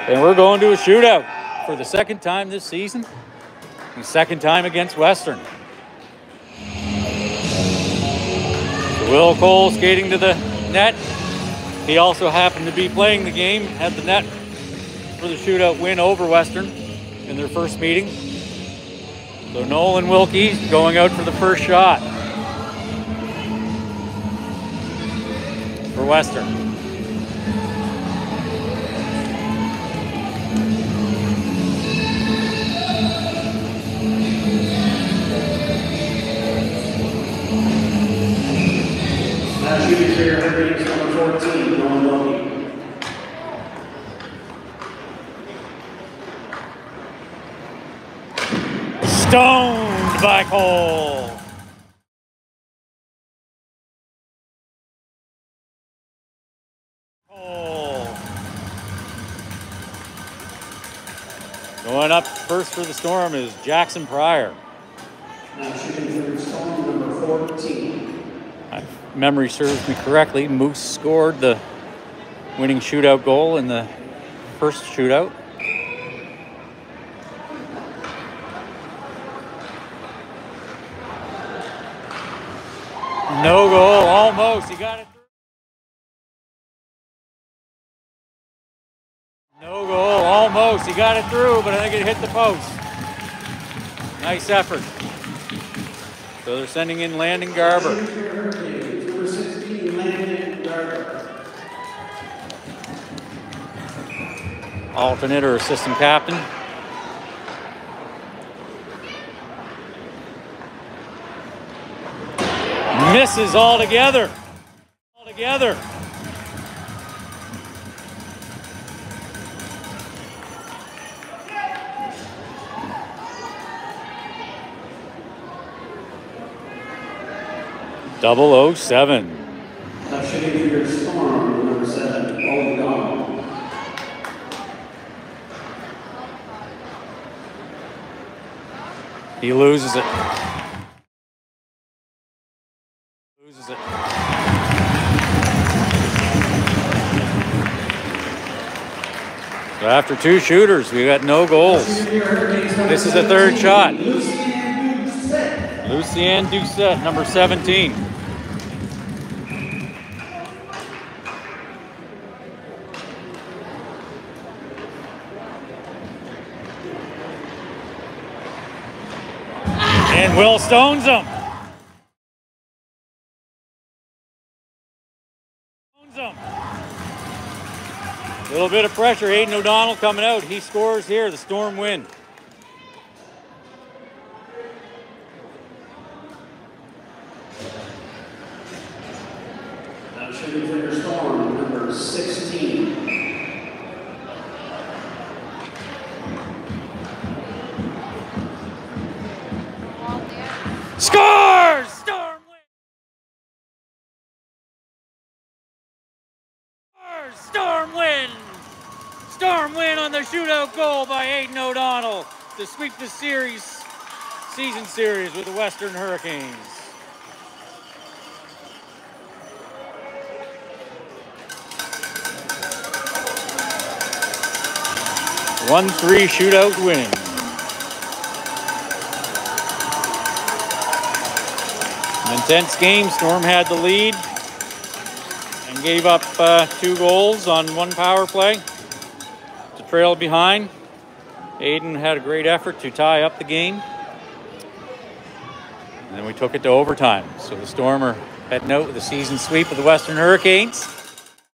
And we're going to a shootout for the second time this season. The second time against Western. Will Cole skating to the net. He also happened to be playing the game at the net for the shootout win over Western in their first meeting. So Nolan Wilkie going out for the first shot for Western. Shooting for your Hurricanes, number 14, Nolan Wilkie. Stoned by Cole. Going up first for the Storm is Jackson Pryor. Now shooting for the Storm, number 14. If memory serves me correctly, Moose scored the winning shootout goal in the first shootout. No goal, almost. He got it through. No goal, almost. He got it through, but I think it hit the post. Nice effort. So they're sending in Landon Garber. Number 16, Landon Garber. Alternate or assistant captain. Misses altogether. Altogether. .007. Now shooting for your Storm, number 7, Owen Gong. He loses it. Loses it. So after two shooters, we got no goals. This is the third shot. Lucien Doucette, number 17. And Will stones him. A little bit of pressure. Aidan O'Donnell coming out. He scores here. The Storm win. Now shooting for your Storm, number 16. Scores! Storm win! Scores! Storm win! Storm win on the shootout goal by Aidan O'Donnell to sweep the season series with the Western Hurricanes. 1-3 shootout winning. An intense game. Storm had the lead and gave up 2 goals on 1 power play to trail behind. Aidan had a great effort to tie up the game. And then we took it to overtime. So the Storm are heading out with a season sweep of the Western Hurricanes.